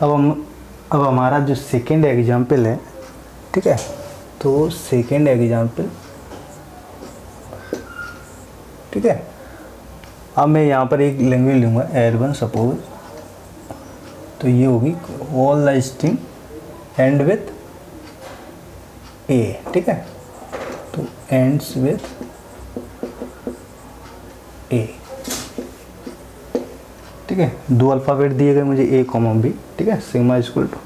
अब हमारा जो सेकेंड एग्जाम्पल है, ठीक है, तो सेकेंड एग्जाम्पल, ठीक है, अब मैं यहाँ पर एक लैंग्वेज लूँगा L1 सपोज, तो ये होगी all the string end with A, ठीक है, तो एंड्स विथ ए, ठीक है, दो अल्फ़ाबेट दिए गए मुझे ए कॉमा बी, ठीक है, सिग्मा इक्वल टू।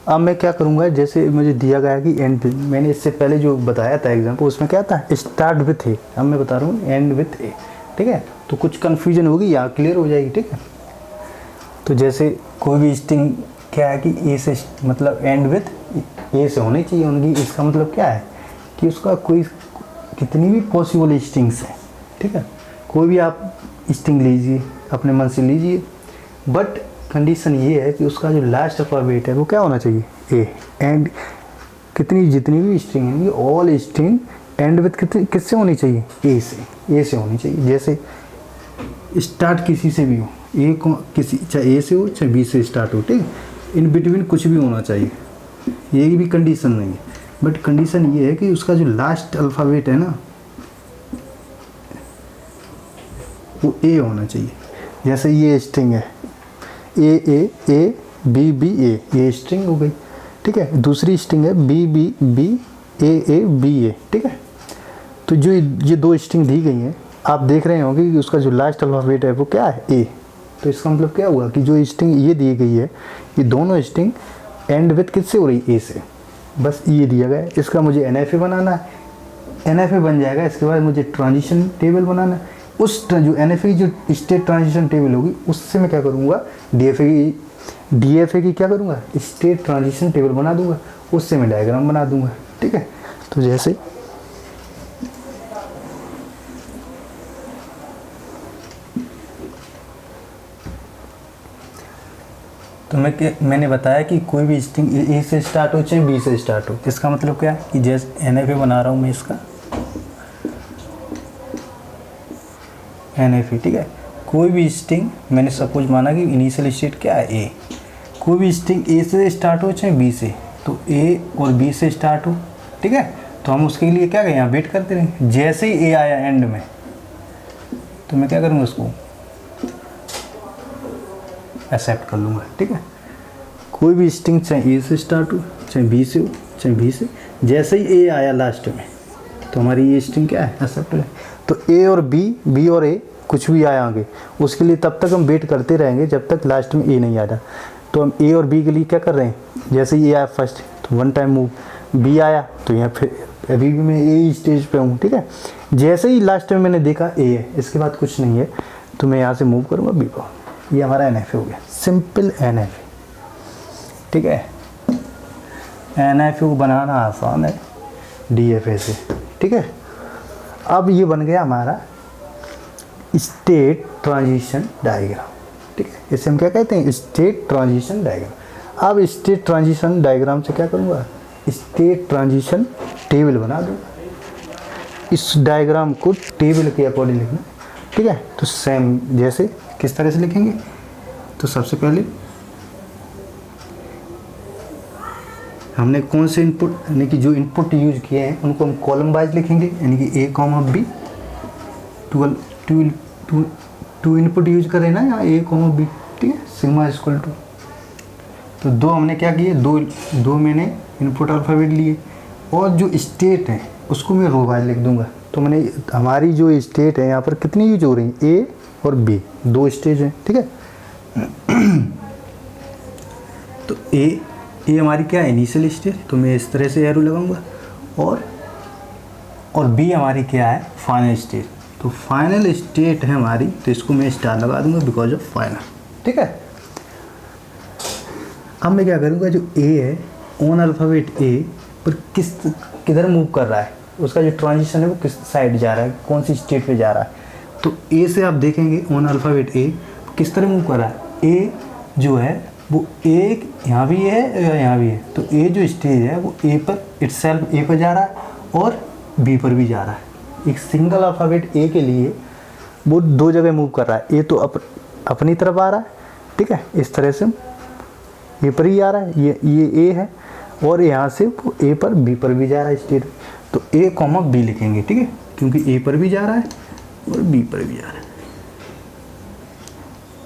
अब मैं क्या करूँगा, जैसे मुझे दिया गया कि एंड, मैंने इससे पहले जो बताया था एग्जाम्पल उसमें क्या था, स्टार्ट विथ ए, अब मैं बता रहा हूँ एंड विथ ए, ठीक है, तो कुछ कन्फ्यूजन होगी या क्लियर हो जाएगी, ठीक है। तो जैसे कोई भी स्ट्रिंग क्या है कि ए से, मतलब एंड विथ ए से होनी चाहिए उनकी, इसका मतलब क्या है कि उसका कोई कितनी भी पॉसिबल स्ट्रिंग्स हैं, ठीक है, कोई भी आप स्ट्रिंग लीजिए अपने मन से लीजिए, बट कंडीशन ये है कि उसका जो लास्ट अल्फ़ाबेट है वो क्या होना चाहिए, ए, एंड कितनी जितनी भी स्ट्रिंग है ऑल स्ट्रिंग एंड विथ किससे होनी चाहिए, ए से होनी चाहिए। जैसे स्टार्ट किसी से भी हो, ए को किसी, चाहे ए से हो चाहे बी से स्टार्ट हो, ठीक है, इन बिटवीन कुछ भी होना चाहिए, ये भी कंडीशन नहीं है, बट कंडीशन ये है कि उसका जो लास्ट अल्फ़ाबेट है ना वो ए होना चाहिए। जैसे ये स्ट्रिंग है ए बी बी ए, ये स्ट्रिंग हो गई, ठीक है, दूसरी स्ट्रिंग है B B B A B A, ठीक है, तो जो ये दो स्ट्रिंग दी गई हैं आप देख रहे होंगे कि उसका जो लास्ट अल्फ़ाबेट है वो क्या है, ए, तो इसका मतलब क्या हुआ कि जो स्ट्रिंग ये दी गई है ये दोनों स्ट्रिंग एंड विथ किससे हो रही, ए से, बस ये दिया गया है। इसका मुझे NFA बनाना है, NFA बन जाएगा, इसके बाद मुझे ट्रांजिशन टेबल बनाना है, उस जो NFA की जो स्टेट ट्रांजिशन टेबल होगी उससे मैं क्या करूँगा, DFA की क्या करूँगा, स्टेट ट्रांजिशन टेबल बना दूँगा, उससे मैं डायग्राम बना दूँगा, ठीक है। तो जैसे मैंने बताया कि कोई भी स्ट्रिंग ए से स्टार्ट हो चाहे बी से स्टार्ट हो, इसका मतलब क्या है कि जैसे NFA बना रहा हूँ मैं इसका NFA, ठीक है, कोई भी स्ट्रिंग मैंने सपोज माना कि इनिशियल स्टेट क्या है ए, कोई भी स्ट्रिंग ए से स्टार्ट हो चाहे बी से, तो ए और बी से स्टार्ट हो, ठीक है, तो हम उसके लिए क्या करें, यहाँ वेट करते रहेंगे, जैसे ही ए आया एंड में तो मैं क्या करूँगा, उसको एक्सेप्ट कर लूँगा, ठीक है। कोई भी स्ट्रिंग चाहे ए से स्टार्ट हो चाहे बी से हो चाहे बी से, जैसे ही ए आया लास्ट में तो हमारी ये स्ट्रिंग क्या है, एक्सेप्ट है। तो ए और बी और ए कुछ भी आया आगे, उसके लिए तब तक हम वेट करते रहेंगे जब तक लास्ट में ए नहीं आ रहा। तो हम ए और बी के लिए क्या कर रहे हैं, जैसे ही ए आया फर्स्ट तो वन टाइम मूव, बी आया तो यहाँ फिर अभी भी मैं ए स्टेज पे हूँ, ठीक है, जैसे ही लास्ट में मैंने देखा ए है, इसके बाद कुछ नहीं है, तो मैं यहाँ से मूव करूँगा बी को, ये हमारा NFA हो गया, सिंपल NFA, ठीक है। NFA को बनाना आसान है DFA से, ठीक है। अब ये बन गया हमारा स्टेट ट्रांजिशन डायग्राम, ठीक है, इसे हम क्या कहते हैं, स्टेट ट्रांजिशन डायग्राम। अब स्टेट ट्रांजिशन डायग्राम से क्या करूँगा, स्टेट ट्रांजिशन टेबल बना दूँगा, इस डायग्राम को टेबल के अकॉर्डिंग लिखना, ठीक है। तो सेम जैसे किस तरह से लिखेंगे, तो सबसे पहले हमने कौन से इनपुट, यानी कि जो इनपुट यूज किए हैं उनको हम कॉलम वाइज लिखेंगे, यानी कि A comma B, two input use करें ना यहाँ ए कॉमा बी, ठीक है, सिग्मा इक्वल टू, तो दो हमने क्या किए, दो मैंने इनपुट अल्फ़ाबेट लिए, और जो स्टेट है उसको मैं रो वाइज लिख दूंगा। तो मैंने हमारी जो स्टेट है यहाँ पर कितनी यूज हो रही है, ए और बी, दो स्टेज हैं, ठीक है। तो ए हमारी क्या है, इनिशियल स्टेज, तो मैं इस तरह से एरो लगाऊंगा, और बी हमारी क्या है, फाइनल स्टेज, तो फाइनल स्टेट है हमारी, तो इसको मैं स्टार लगा दूंगा बिकॉज ऑफ फाइनल, ठीक है। अब मैं क्या करूँगा, जो ए है ऑन अल्फ़ाबेट ए पर किधर मूव कर रहा है, उसका जो ट्रांजिशन है वो किस साइड जा रहा है, कौन सी स्टेट पे जा रहा है, तो ए से आप देखेंगे ऑन अल्फ़ाबेट ए किस तरह मूव कर रहा है, ए जो है वो ए यहाँ भी है या यहाँ भी है, तो ए जो स्टेज है वो ए पर इटसेल्फ ए पर जा रहा है और बी पर भी जा रहा है। एक सिंगल अल्फ़ाबेट ए के लिए वो दो जगह मूव कर रहा है, ए तो अपनी तरफ आ रहा है, ठीक है, इस तरह से ए पर ही आ रहा है, ये ए है और यहाँ से वो ए पर बी पर भी जा रहा है स्टेट, तो ए कॉमा बी लिखेंगे, ठीक है, क्योंकि ए पर भी जा रहा है और बी पर भी जा रहा है,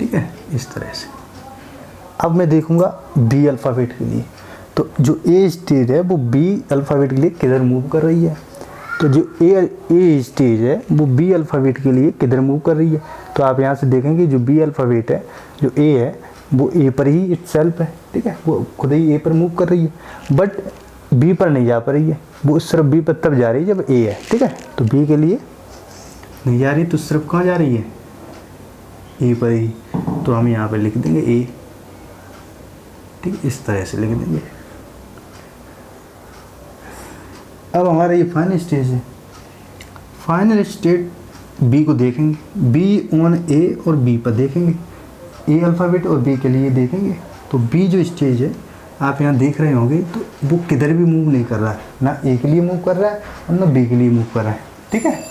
ठीक है, इस तरह से। अब मैं देखूंगा बी अल्फ़ाबेट के लिए, तो जो ए स्टेज है वो बी अल्फ़ाबेट के लिए किधर मूव कर रही है, तो जो ए स्टेज है वो बी अल्फ़ाबेट के लिए किधर मूव कर रही है, तो आप यहाँ से देखेंगे जो बी अल्फ़ाबेट है, जो ए है वो ए पर ही इटसेल्फ है, ठीक है, वो खुद ही ए पर मूव कर रही है, बट बी पर नहीं जा पा रही है, वो सिर्फ बी पर तब जा रही है जब ए है, ठीक है, तो बी के लिए नहीं जा रही, तो सिर्फ कहाँ जा रही है, ए पर ही, तो हम यहाँ पर लिख देंगे ए, ठीक, इस तरह से लिख देंगे। अब हमारा ये फाइनल स्टेज है, फाइनल स्टेट बी को देखेंगे, बी ऑन ए और बी पर देखेंगे, ए अल्फ़ाबेट और बी के लिए देखेंगे, तो बी जो स्टेज है आप यहाँ देख रहे होंगे, तो वो किधर भी मूव नहीं कर रहा है, ना ए के लिए मूव कर रहा है और ना बी के लिए मूव कर रहा है, ठीक है,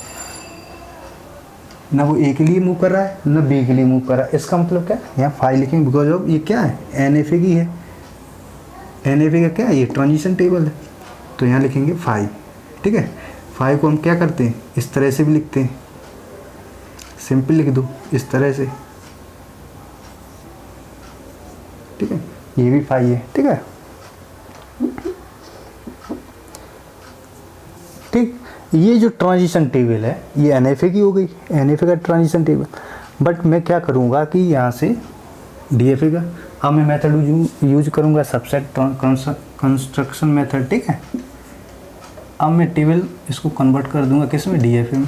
ना वो ए के लिए मूव कर रहा है ना बी के लिए मूव कर रहा है। इसका मतलब क्या है, यहाँ फाइव लिखेंगे, बिकॉज ऑफ ये क्या है, NFA की है, NFA का क्या है, ये ट्रांजिशन टेबल है, तो यहाँ लिखेंगे 5, ठीक है। 5 को हम क्या करते हैं, इस तरह से भी लिखते हैं, सिंपल लिख दो इस तरह से, ठीक है, ये भी 5 है, ठीक है, ठीक। ये जो ट्रांजिशन टेबल है ये NFA की हो गई, NFA का ट्रांजिशन टेबल, बट मैं क्या करूँगा कि यहाँ से DFA का, अब मैं मेथड यूज करूँगा सबसेट कंस्ट्रक्शन मेथड, ठीक है। अब मैं टेबल इसको कन्वर्ट कर दूंगा किस में, DFA में,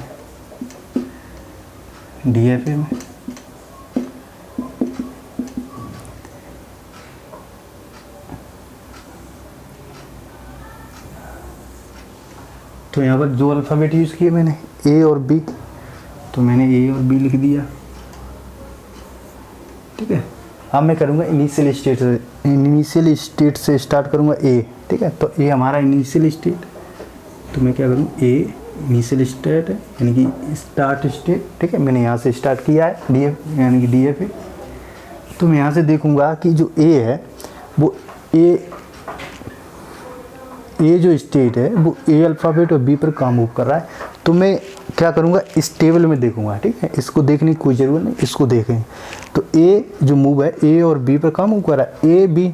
DFA में, तो यहाँ पर दो अल्फ़ाबेट यूज़ किए मैंने, ए और बी, तो मैंने ए और बी लिख दिया, ठीक है। अब मैं करूँगा इनिशियल स्टेट से स्टार्ट करूँगा ए, ठीक है, तो ए हमारा इनिशियल स्टेट, तो मैं क्या करूँ, ए इनिशियल स्टेट है यानी कि स्टार्ट स्टेट, ठीक है, मैंने यहाँ से स्टार्ट किया है DF यानी कि DFA, तो मैं यहाँ से देखूँगा कि जो ए है वो ए जो स्टेट है वो ए अल्फ़ाबेट और बी पर काम मूव कर रहा है, तो मैं क्या करूँगा, इस टेबल में देखूँगा, ठीक है, इसको देखने की कोई ज़रूरत नहीं, इसको देखें, तो ए जो मूव है ए और बी पर काम मूव कर रहा है, ए बी,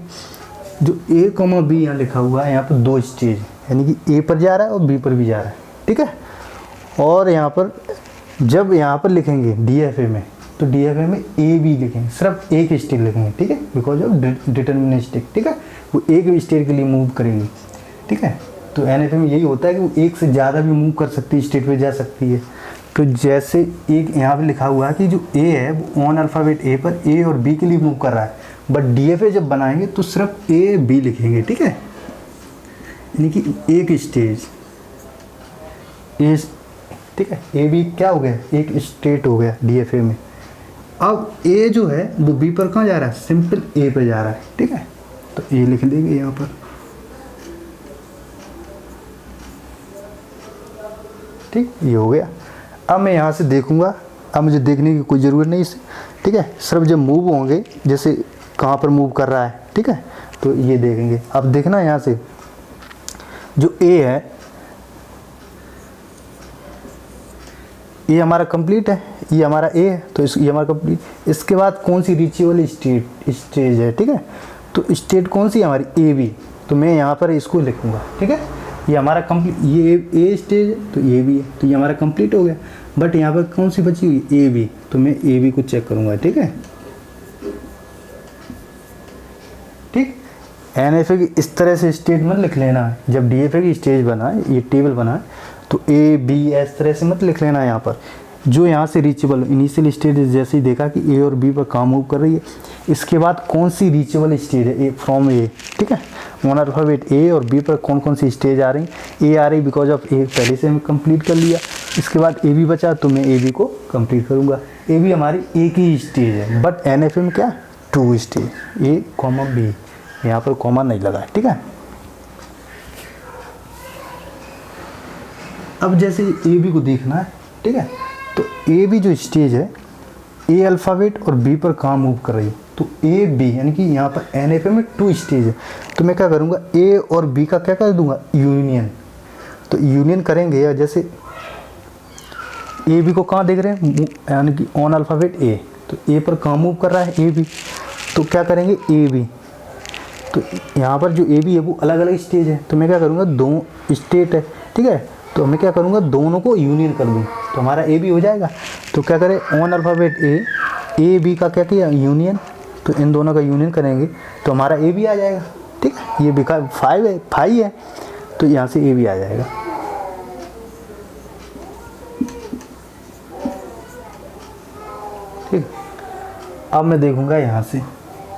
जो ए कॉमा बी यहाँ लिखा हुआ है, यहाँ पर 2 स्टेज यानी कि ए पर जा रहा है और बी पर भी जा रहा है, ठीक है। और यहाँ पर जब यहाँ पर लिखेंगे DFA में, तो DFA में ए बी लिखेंगे, सिर्फ एक स्टेट लिखेंगे, ठीक है, बिकॉज ऑफ डिटर्मिनिस्टिक, ठीक है, वो एक स्टेट के लिए मूव करेंगे, ठीक है। तो NFA में यही होता है कि वो एक से ज़्यादा भी मूव कर सकती है, स्टेट पे जा सकती है। तो जैसे एक यहाँ पे लिखा हुआ है कि जो ए है वो ऑन अल्फ़ाबेट ए पर ए और बी के लिए मूव कर रहा है, बट DFA जब बनाएंगे तो सिर्फ ए बी लिखेंगे, ठीक है, यानी कि एक स्टेज ए, ठीक है, ए बी क्या हो गया, एक स्टेट हो गया DFA में। अब ए जो है वो बी पर कहाँ जा रहा है, सिंपल ए पर जा रहा है, ठीक है, तो ए लिख देंगे यहाँ पर, ठीक, ये हो गया। अब मैं यहाँ से देखूँगा, अब मुझे देखने की कोई ज़रूरत नहीं इसे, ठीक है, सिर्फ जब मूव होंगे, जैसे कहाँ पर मूव कर रहा है, ठीक है, तो ये देखेंगे। अब देखना यहाँ से जो ए है ये हमारा कंप्लीट है, ये हमारा ए है, तो ये हमारा कंप्लीट। इसके बाद कौन सी रीचेबल स्टेज है, ठीक है, तो स्टेट कौन सी है हमारी, ए बी, तो मैं यहाँ पर इसको लिखूँगा, ठीक है, ये हमारा कंप्लीट, ये ए स्टेज है तो ये भी है, तो ये हमारा कंप्लीट हो गया। बट यहाँ पर कौन सी बची हुई, ए बी, तो मैं ए बी को चेक करूँगा, ठीक है, ठीक। NFA की इस तरह से स्टेज मत लिख लेना है, जब DFA की स्टेज बनाए, ये टेबल बनाए, तो ए बी इस तरह से मत लिख लेना है। यहाँ पर जो यहाँ से रीचेबल इनिशियल स्टेज जैसे ही देखा कि ए और बी पर काम मूव कर रही है, इसके बाद कौन सी रीचेबल स्टेज है, ए फ्रॉम ए, ठीक है, वन अल्फ़ाबेट ए और बी पर कौन कौन सी स्टेज आ रही, ए आ रही बिकॉज ऑफ ए पहले से हम कंप्लीट कर लिया, इसके बाद ए बी बचा तो मैं ए बी को कंप्लीट करूँगा। ए बी हमारी एक ही स्टेज है, बट NFA में क्या 2 स्टेज, ए कॉमा बी, यहाँ पर कॉमा नहीं लगा है, ठीक है। अब जैसे ए बी को देखना है, ठीक है, तो ए बी जो स्टेज है ए अल्फ़ाबेट और बी पर काम मूव कर रही है, तो ए बी यानी कि यहाँ पर NFA में 2 स्टेज है, तो मैं क्या करूँगा ए और बी का क्या कर दूंगा यूनियन। तो यूनियन करेंगे या जैसे ए बी को कहाँ देख रहे हैं यानी कि ऑन अल्फ़ाबेट ए, तो ए पर कहाँ मूव कर रहा है ए बी, तो क्या करेंगे ए बी। तो यहाँ पर जो ए बी है वो अलग अलग स्टेज है, तो मैं क्या करूँगा 2 स्टेट है, ठीक है, तो मैं क्या करूँगा दोनों को यूनियन कर दूँ तो हमारा ए बी हो जाएगा। तो क्या करें ऑन अल्फ़ाबेट ए बी का क्या किया यूनियन, तो इन दोनों का यूनियन करेंगे तो हमारा ए बी आ जाएगा, ठीक है। ये बी का 5 है तो यहाँ से ए बी आ जाएगा। ठीक, अब मैं देखूंगा यहाँ से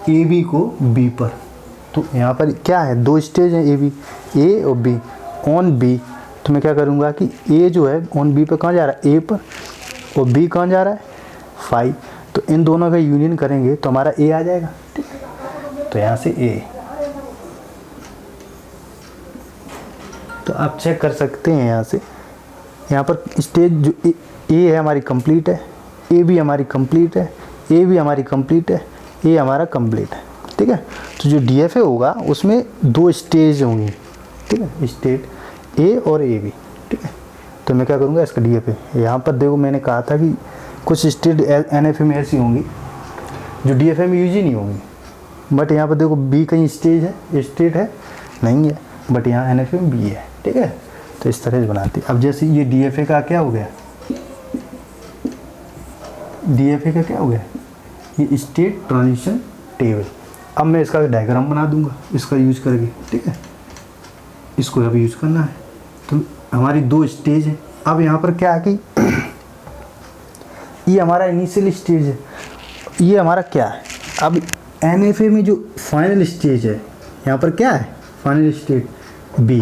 ए बी को बी पर, तो यहाँ पर क्या है 2 स्टेज हैं ए बी, ए और बी। ऑन बी तो मैं क्या करूँगा कि ए जो है ऑन बी पर कहाँ जा रहा है ए पर, और बी कहाँ जा रहा है 5, तो इन दोनों का यूनियन करेंगे तो हमारा ए आ जाएगा, ठीक है। तो यहाँ से ए, तो आप चेक कर सकते हैं यहाँ से, यहाँ पर स्टेज जो ए है हमारी कंप्लीट है, ए बी हमारी कंप्लीट है, ए बी हमारी कंप्लीट है, ए हमारा कंप्लीट है, ठीक है। तो जो DFA होगा उसमें 2 स्टेज होंगी, ठीक है, स्टेट ए और ए बी, ठीक है। तो मैं क्या करूँगा इसका DFA, यहाँ पर देखो मैंने कहा था कि कुछ स्टेट NFA में ऐसी होंगी जो DFA में यूज ही नहीं होंगी, बट यहाँ पर देखो बी कहीं स्टेट है नहीं है, बट यहाँ NFA में बी है, ठीक है। तो इस तरह से बनाती है। अब जैसे ये DFA का क्या हो गया, DFA का क्या हो गया ये स्टेट ट्रांजिशन टेबल। अब मैं इसका डायग्राम बना दूंगा इसका यूज करके, ठीक है, इसको अभी यूज करना है। तो हमारी 2 स्टेज है। अब यहाँ पर क्या है कि ये हमारा इनिशियल स्टेज है, ये हमारा क्या है, अब NFA में जो फाइनल स्टेज है यहाँ पर क्या है फाइनल स्टेज बी,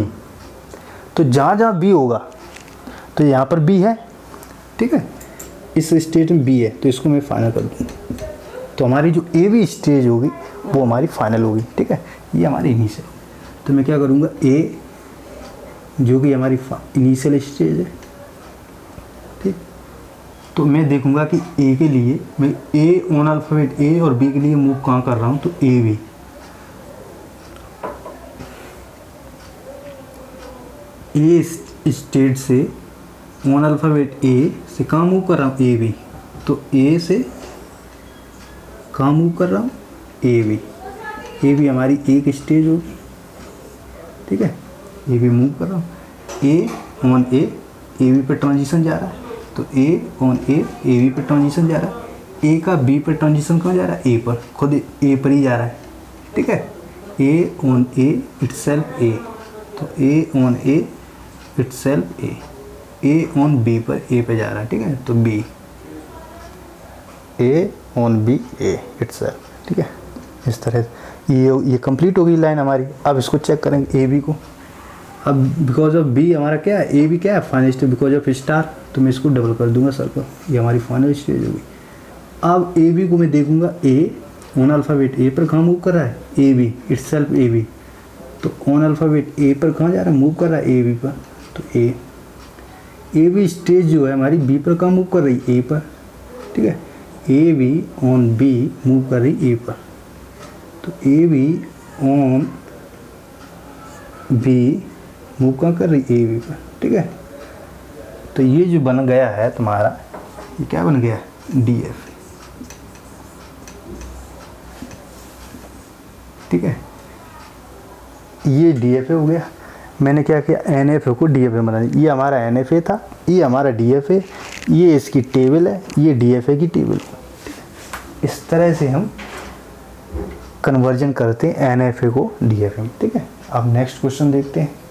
तो जहाँ जहाँ बी होगा तो यहाँ पर बी है, ठीक है, इस स्टेज में बी है तो इसको मैं फाइनल कर दूँ, तो हमारी जो ए बी स्टेज होगी वो हमारी फाइनल होगी, ठीक है। ये हमारी इनिशियल, तो मैं क्या करूँगा ए जो कि हमारी इनिशियल स्टेज है, ठीक, तो मैं देखूँगा कि ए के लिए मैं ए ऑन अल्फ़ाबेट ए और बी के लिए मूव कहाँ कर रहा हूँ, तो ए बी, ए स्टेट से ऑन अल्फ़ाबेट ए से कहाँ मूव कर रहा हूँ ए बी, तो ए से कहाँ मूव कर रहा हूँ ए बी हमारी एक स्टेज होगी, ठीक है, ए बी मूव कर रहा हूँ, ए ऑन ए बी पे ट्रांजिशन जा रहा है, तो ए ऑन ए बी पे ट्रांजिशन जा रहा है, ए का बी पे ट्रांजिशन कहाँ जा रहा है ए पर, खुद ए पर ही जा रहा है, ठीक है, ए ऑन ए इटसेल्फ ए, तो A on A itself A on B पर ए पे जा रहा है, ठीक है, तो B A on B A itself, ठीक है। इस तरह ये कंप्लीट होगी लाइन हमारी। अब इसको चेक करेंगे ए बी को, अब बिकॉज ऑफ बी हमारा क्या है ए बी क्या है final stage because of star, तो मैं इसको डबल कर दूंगा सर्कल, ये हमारी फाइनल स्टेज होगी। अब ए बी को मैं देखूंगा ए ऑन अल्फ़ाबेट ए पर कहाँ मूव कर रहा है A B itself A B, तो ऑन अल्फ़ाबेट ए पर कहाँ जा रहा है मूव कर रहा है ए बी पर, तो ए बी स्टेज जो है हमारी बी पर कहाँ मूव कर रही है ए पर, ठीक है, A B on B move कर रही ए पर, तो A B on B move कहाँ कर रही ए बी पर, ठीक है। तो ये जो बन गया है तुम्हारा, ये क्या बन गया DFA, ठीक है, ये DFA हो गया। मैंने क्या किया NFA को DFA बना दिया, ये हमारा NFA था, ये हमारा DFA, ये इसकी टेबल है, ये DFA की टेबल। इस तरह से हम कन्वर्जन करते हैं NFA को DFA में, ठीक है। अब नेक्स्ट क्वेश्चन देखते हैं।